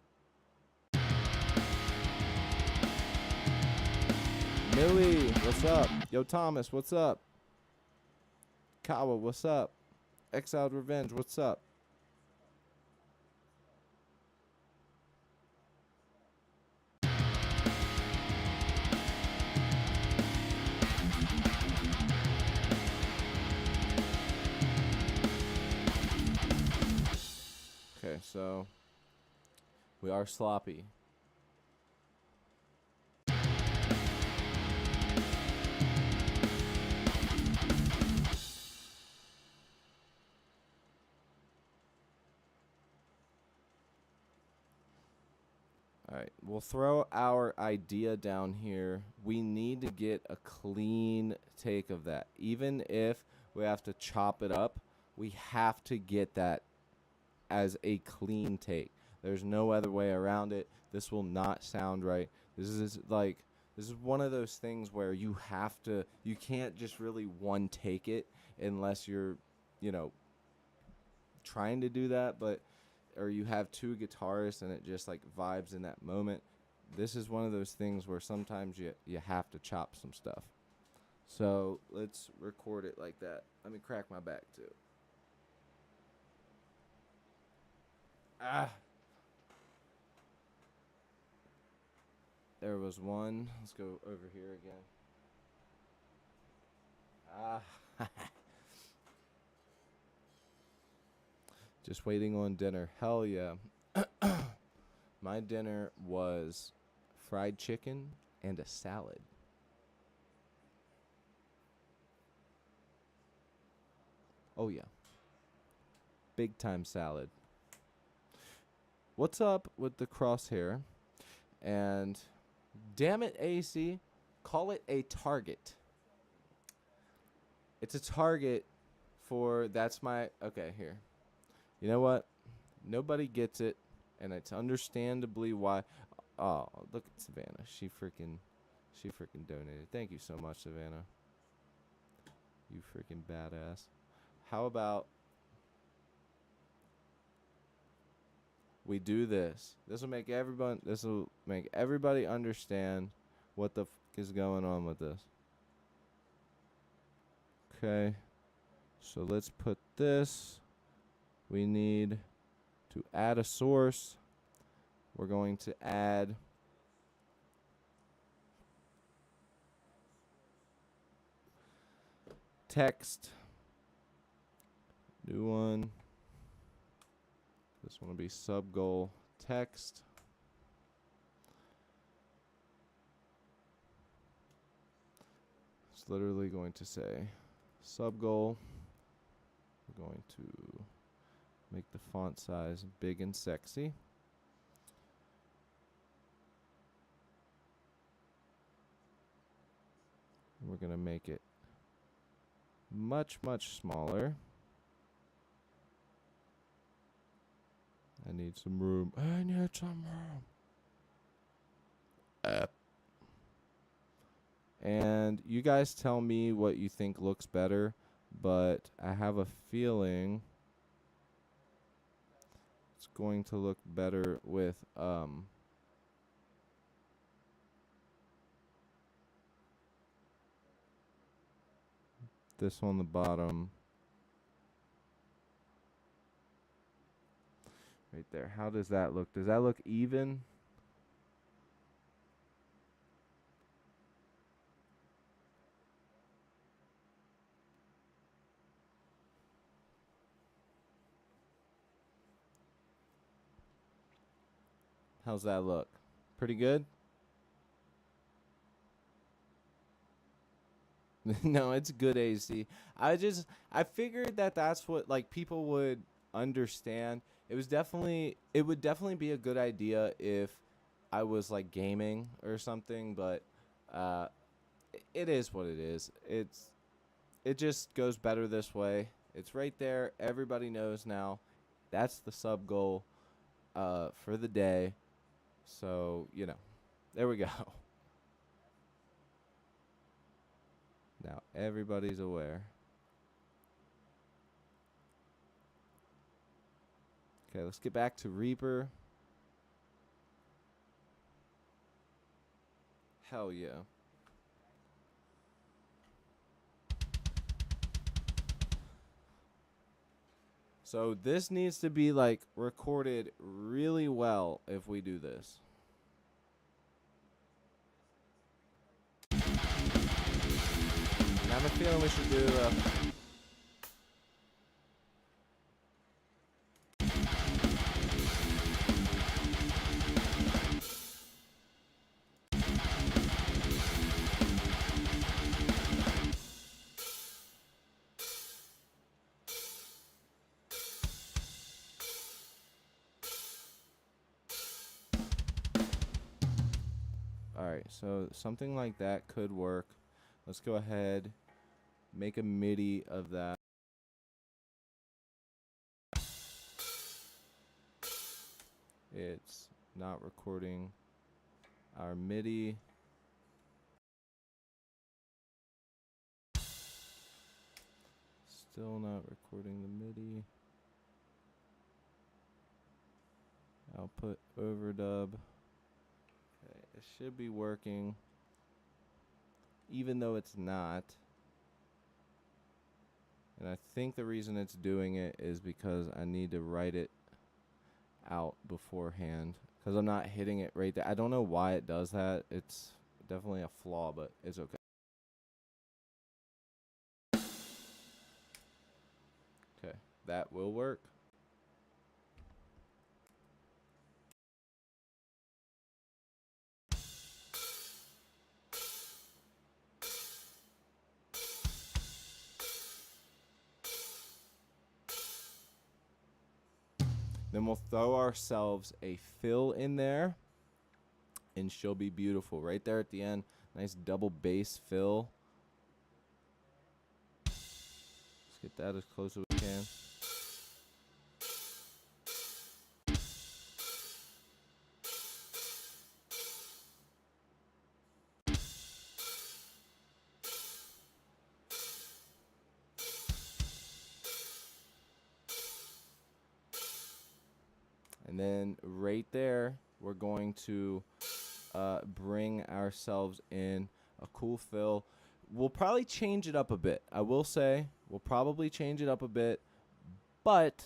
Millie, what's up? Yo, Thomas, what's up? Kawa, what's up? Exiled Revenge, what's up? Okay, so we are sloppy. All right, we'll throw our idea down here. We need to get a clean take of that. Even if we have to chop it up, we have to get that as a clean take. There's no other way around it. This will not sound right. This is one of those things where you can't just really one take it unless you're, trying to do that, or you have two guitarists and it just like vibes in that moment. This is one of those things where sometimes you have to chop some stuff. So let's record it like that. Let me crack my back too. There was one. Let's go over here again. Just waiting on dinner. Hell yeah. My dinner was fried chicken and a salad. Oh yeah. Big time salad. What's up with the crosshair? And damn it, AC, call it a target. It's a target for okay, here. You know what? Nobody gets it, and it's understandably why. Oh, look at Savannah. She freaking donated. Thank you so much, Savannah. You freaking badass. How about we do this? This will make everybody understand what the f is going on with this. Okay. So let's put this. We need to add a source. We're going to add text. New one. This one will be sub goal text. It's literally going to say sub goal. We're going to make the font size big and sexy. We're going to make it much, much smaller. I need some room. I need some room. And you guys tell me what you think looks better, but I have a feeling it's going to look better with this on the bottom. Right there. How does that look? Does that look even? How's that look? Pretty good? No, it's good, AC. I figured that that's what like people would understand. It would definitely be a good idea if I was like gaming or something, but uh it is what it is. It just goes better this way. It's right there. Everybody knows now. That's the sub goal for the day. So, there we go. Now everybody's aware. Okay, let's get back to Reaper. Hell yeah. So this needs to be like recorded really well if we do this. I have a feeling we should do Alright, so something like that could work. Let's go ahead, make a MIDI of that. It's not recording our MIDI. Still not recording the MIDI. Output overdub. Okay, it should be working, even though it's not. And I think the reason it's doing it is because I need to write it out beforehand, because I'm not hitting it right there. I don't know why it does that. It's definitely a flaw, but it's okay. Okay, that will work. Then we'll throw ourselves a fill in there, and she'll be beautiful. Right there at the end, nice double bass fill. Let's get that as close as we can. And then right there, we're going to bring ourselves in a cool fill. We'll probably change it up a bit. I will say we'll probably change it up a bit, but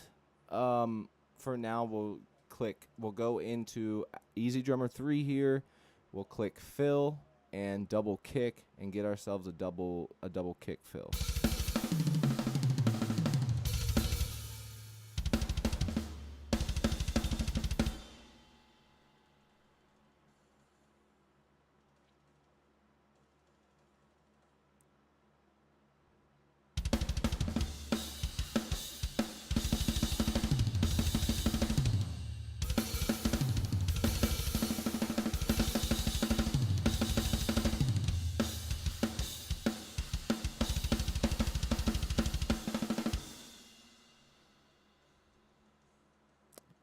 for now we'll go into EZdrummer 3 here. We'll click fill and double kick and get ourselves a double kick fill.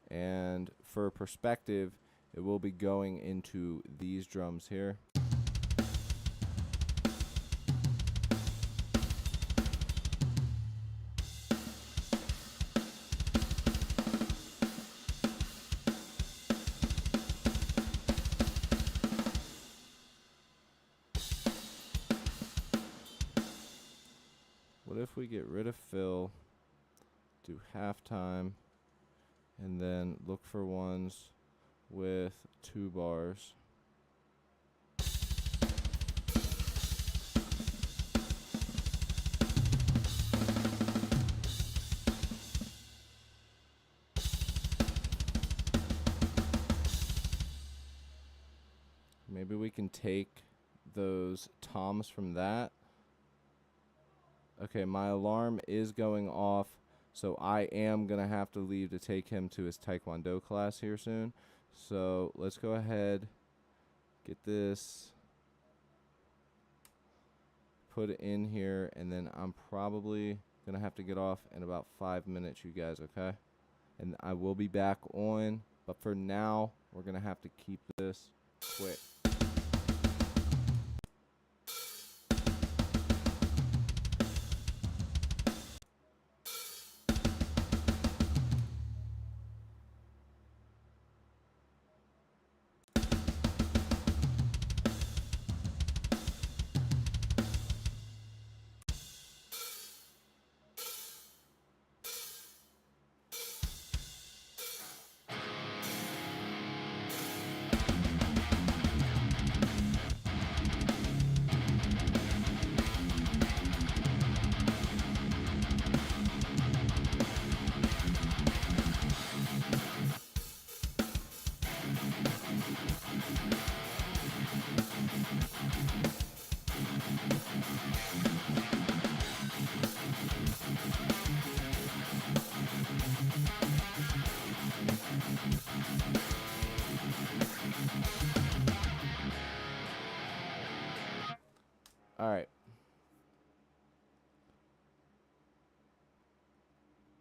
And for perspective, it will be going into these drums here. What if we get rid of fill, do halftime, and then look for ones with 2 bars. Maybe we can take those toms from that. Okay, my alarm is going off, so I am going to have to leave to take him to his Taekwondo class here soon. So let's go ahead, get this, put it in here, and then I'm probably going to have to get off in about 5 minutes, you guys, okay? And I will be back on, but for now, we're going to have to keep this quick.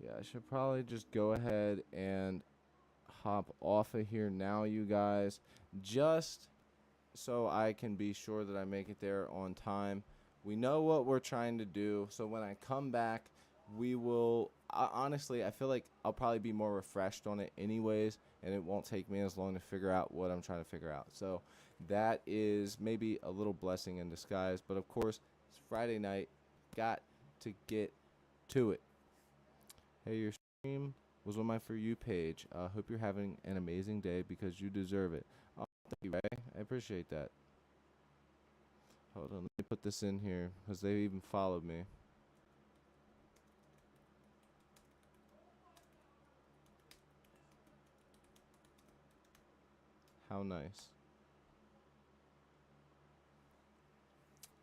Yeah, I should probably just go ahead and hop off of here now, you guys, just so I can be sure that I make it there on time. We know what we're trying to do, so when I come back, we will. Honestly, I feel like I'll probably be more refreshed on it, anyways, and it won't take me as long to figure out what I'm trying to figure out. So that is maybe a little blessing in disguise, but of course, it's Friday night. Got to get to it. Hey, your stream was on my For You page. Hope you're having an amazing day because you deserve it. Oh, thank you, Ray. I appreciate that. Hold on, let me put this in here because they even followed me. How nice.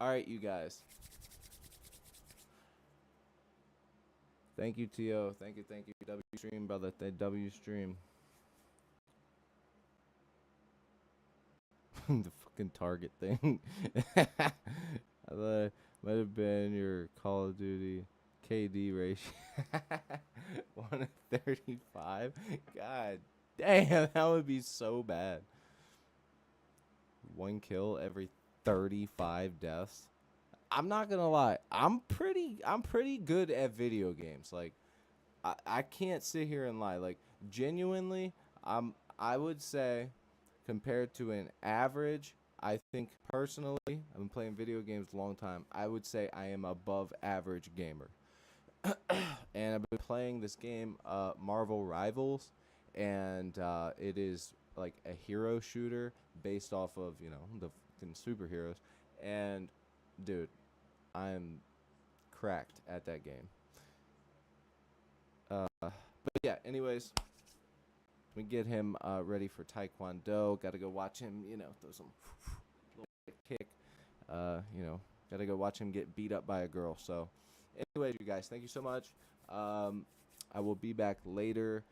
All right, you guys. Thank you, T.O. Thank you. W stream, brother. W stream. The fucking Target thing. I thought it might have been your Call of Duty KD ratio. 1 to 35? God damn, that would be so bad. 1 kill every 35 deaths. I'm not gonna lie. I'm pretty good at video games. Like I can't sit here and lie. Like genuinely, I would say compared to an average, I think personally, I've been playing video games a long time. I would say I am above average gamer. And I've been playing this game, Marvel Rivals, and it is like a hero shooter based off of the fucking superheroes. And dude, I'm cracked at that game. But yeah, anyways, we get him ready for Taekwondo. Got to go watch him, throw some little kick. Got to go watch him get beat up by a girl. So, anyways, you guys, thank you so much. I will be back later,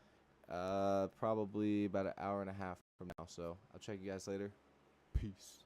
probably about an hour and a half from now. So, I'll check you guys later. Peace.